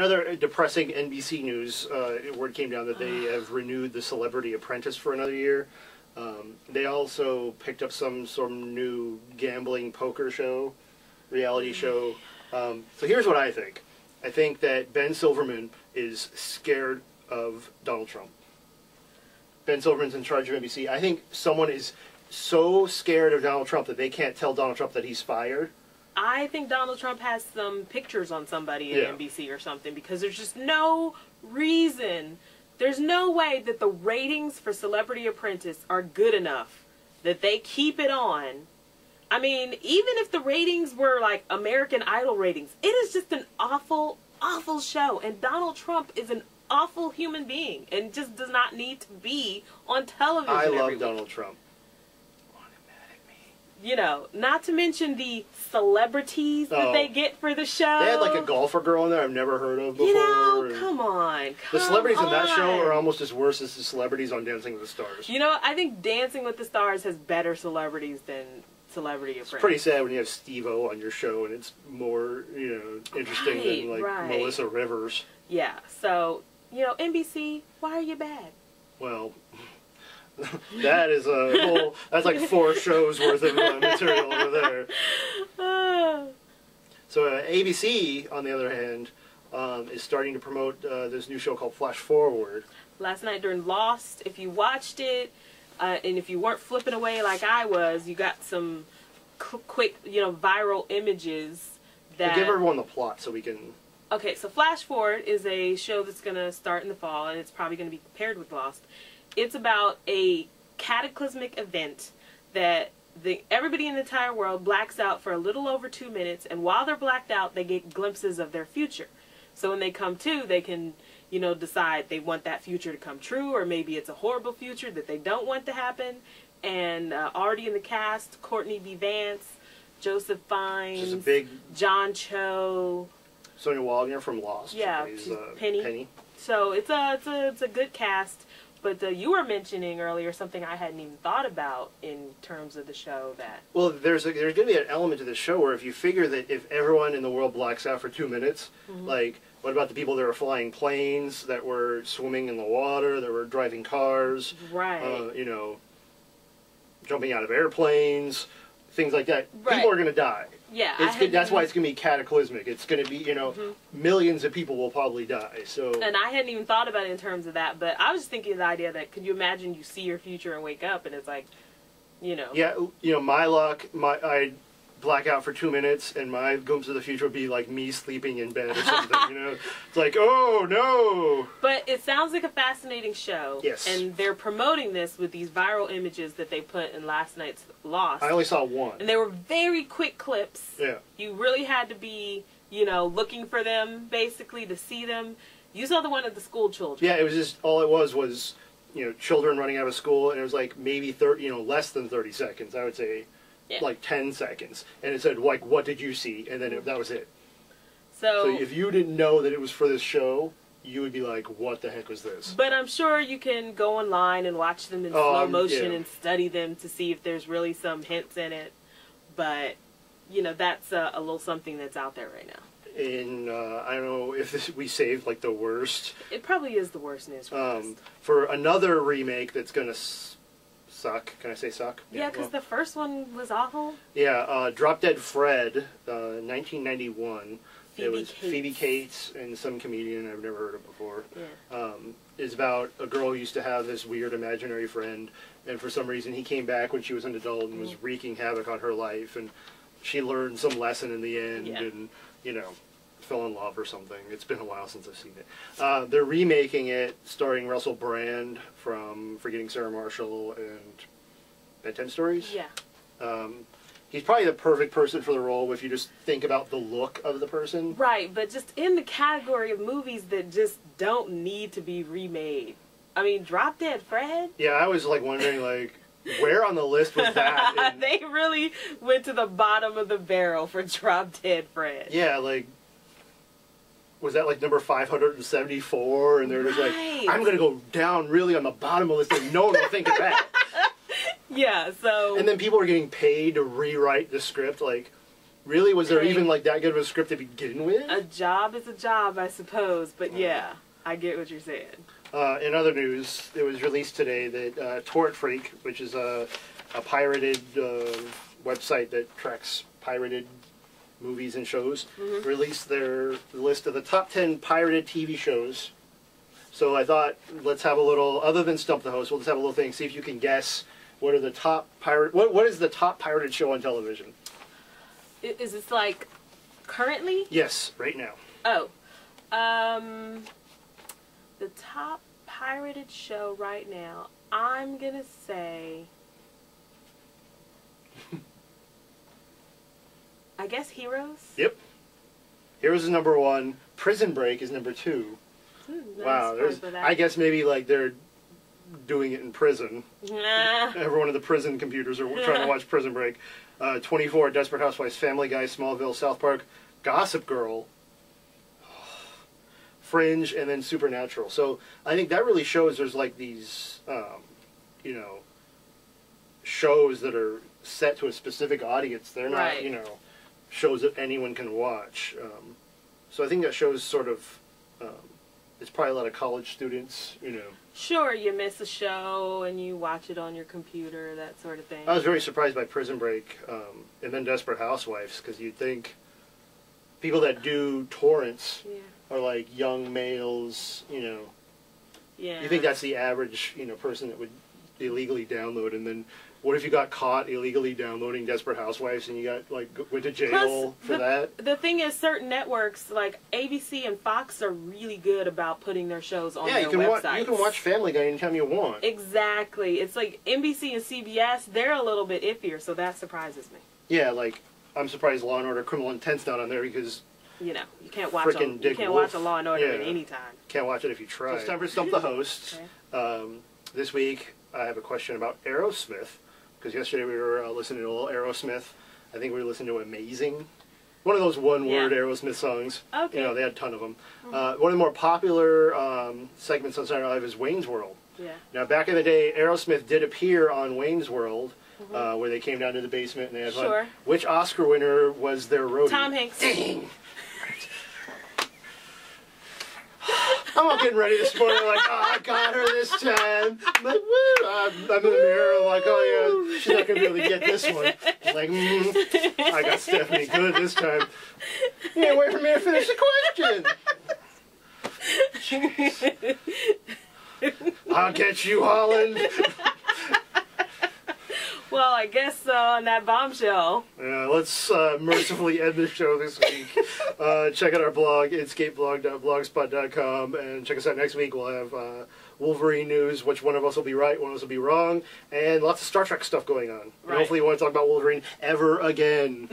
Another depressing NBC news, word came down that they have renewed The Celebrity Apprentice for another year. They also picked up some new gambling poker show, reality show. So here's what I think. I think that Ben Silverman is scared of Donald Trump. Ben Silverman's in charge of NBC. I think someone is so scared of Donald Trump that they can't tell Donald Trump that he's fired. I think Donald Trump has some pictures on somebody at NBC or something, because there's just no reason. There's no way that the ratings for Celebrity Apprentice are good enough that they keep it on. I mean, even if the ratings were like American Idol ratings, it is just an awful, awful show. And Donald Trump is an awful human being and just does not need to be on television every week. I love Donald Trump. You know, not to mention the celebrities that they get for the show. They had like a golfer girl in there I've never heard of before. You know, come on. The celebrities in that show are almost as worse as the celebrities on Dancing with the Stars. You know, I think Dancing with the Stars has better celebrities than Celebrity Apprentice. It's pretty sad when you have Steve-O on your show and it's more, you know, interesting than like Melissa Rivers. Yeah, so, you know, NBC, why are you bad? Well, that is a whole, that's like 4 shows worth of material over there. So ABC, on the other hand, is starting to promote this new show called Flash Forward. Last night during Lost, if you watched it, and if you weren't flipping away like I was, you got some quick, you know, viral images that... Give everyone the plot so we can... Okay, so Flash Forward is a show that's going to start in the fall, and it's probably going to be paired with Lost. It's about a cataclysmic event that everybody in the entire world blacks out for a little over 2 minutes, and while they're blacked out, they get glimpses of their future. So when they come to, they can, you know, decide they want that future to come true, or maybe it's a horrible future that they don't want to happen. And already in the cast, Courtney B. Vance, Joseph Fiennes, John Cho, Sonia Wagner from Lost. Yeah, plays, Penny. So it's a good cast. But you were mentioning earlier something I hadn't even thought about in terms of the show. That well, there's going to be an element to the show where if you figure that if everyone in the world blacks out for 2 minutes, like what about the people that were flying planes, that were swimming in the water, that were driving cars, you know, jumping out of airplanes, things like that. People are going to die. Yeah, that's why it's going to be cataclysmic. It's going to be, you know, millions of people will probably die. So, and I hadn't even thought about it in terms of that, but I was thinking of the idea that, could you imagine you see your future and wake up and it's like, you know. Yeah, you know, my luck, I black out for 2 minutes and my glimpse of the future would be like me sleeping in bed or something, you know. It's like, oh no. But it sounds like a fascinating show. Yes. And they're promoting this with these viral images that they put in last night's Lost. I only saw one. And they were very quick clips. Yeah. You really had to be, you know, looking for them basically to see them. You saw the one of the school children. Yeah, it was just, all it was, you know, children running out of school, and it was like maybe 30, you know, less than 30 seconds, I would say. Yeah. Like 10 seconds, and it said like, "What did you see?" And then that was it. So if you didn't know that it was for this show, you would be like, "What the heck was this?" But I'm sure you can go online and watch them in slow motion and study them to see if there's really some hints in it. But you know, that's a little something that's out there right now. And I don't know if we saved like the worst. It probably is the worst news for another remake that's gonna suck. Can I say suck? Yeah, because the first one was awful. Yeah, Drop Dead Fred, 1991. It was Phoebe Cates and some comedian I've never heard of before. Yeah. It's about a girl who used to have this weird imaginary friend, and for some reason he came back when she was an adult and was wreaking havoc on her life, and she learned some lesson in the end, and, you know, fell in love or something. It's been a while since I've seen it. They're remaking it, starring Russell Brand from Forgetting Sarah Marshall and Bedtime Stories. Yeah. He's probably the perfect person for the role if you just think about the look of the person. Right, but just in the category of movies that just don't need to be remade. I mean, Drop Dead Fred? Yeah, I was like wondering, like, where on the list was that? They really went to the bottom of the barrel for Drop Dead Fred. Yeah, like, was that like number 574? And they're just like, I'm going to go down really on the bottom of the list and no one will think of that. Yeah, so... And then people are getting paid to rewrite the script. Like, Really? Was there even like that good of a script to begin with? A job is a job, I suppose. But yeah, I get what you're saying. In other news, it was released today that Torrent Freak, which is a pirated website that tracks pirated movies and shows, released their list of the top 10 pirated TV shows. So I thought, let's have a little, other than Stump the Host, we'll just have a little thing, see if you can guess what are the top what is the top pirated show on television? Is this like currently? Yes, right now. Oh. The top pirated show right now, I'm gonna say, I guess Heroes? Yep. Heroes is number 1. Prison Break is number 2. Wow. I guess maybe like they're doing it in prison. Everyone in the prison computers are trying to watch Prison Break. 24, Desperate Housewives, Family Guy, Smallville, South Park, Gossip Girl, Fringe, and then Supernatural. So I think that really shows there's like these, you know, shows that are set to a specific audience. They're not, you know, shows that anyone can watch. So I think that shows sort of, it's probably a lot of college students, you know. Sure, you miss a show and you watch it on your computer, that sort of thing. I was very surprised by Prison Break and then Desperate Housewives, because you'd think people that do torrents are like young males, you know. Yeah. You think that's the average, you know, person that would illegally download, and then what if you got caught illegally downloading Desperate Housewives and you got like went to jail for that? The thing is, certain networks like ABC and Fox are really good about putting their shows on their websites. You can watch Family Guy anytime you want. Exactly. It's like NBC and CBS, they're a little bit iffier, so that surprises me. Yeah, like I'm surprised Law and Order Criminal Intent's not on there, because you know, you can't watch a Law and Order at any time. Can't watch it if you try. So it's time for Stump the Host. This week I have a question about Aerosmith, because yesterday we were listening to a little Aerosmith. I think we were listening to Amazing. One of those one-word Aerosmith songs. Okay. You know, they had a ton of them. One of the more popular segments on Saturday Night Live is Wayne's World. Yeah. Now, back in the day, Aerosmith did appear on Wayne's World, where they came down to the basement and they had fun. Which Oscar winner was their roadie? Tom Hanks. Dang! I'm all getting ready this morning, like, oh, I got her this time. I'm like, woo! I'm in the mirror, like, oh yeah, she's not going to be able to get this one. Like, I got Stephanie good this time. You ain't wait for me to finish the question. I'll get you, Holland. Well, I guess on that bombshell. Yeah, let's mercifully end the show this week. Check out our blog, escapeblog.blogspot.com, and check us out next week. We'll have Wolverine news, which one of us will be right, one of us will be wrong, and lots of Star Trek stuff going on. And hopefully you want to talk about Wolverine ever again.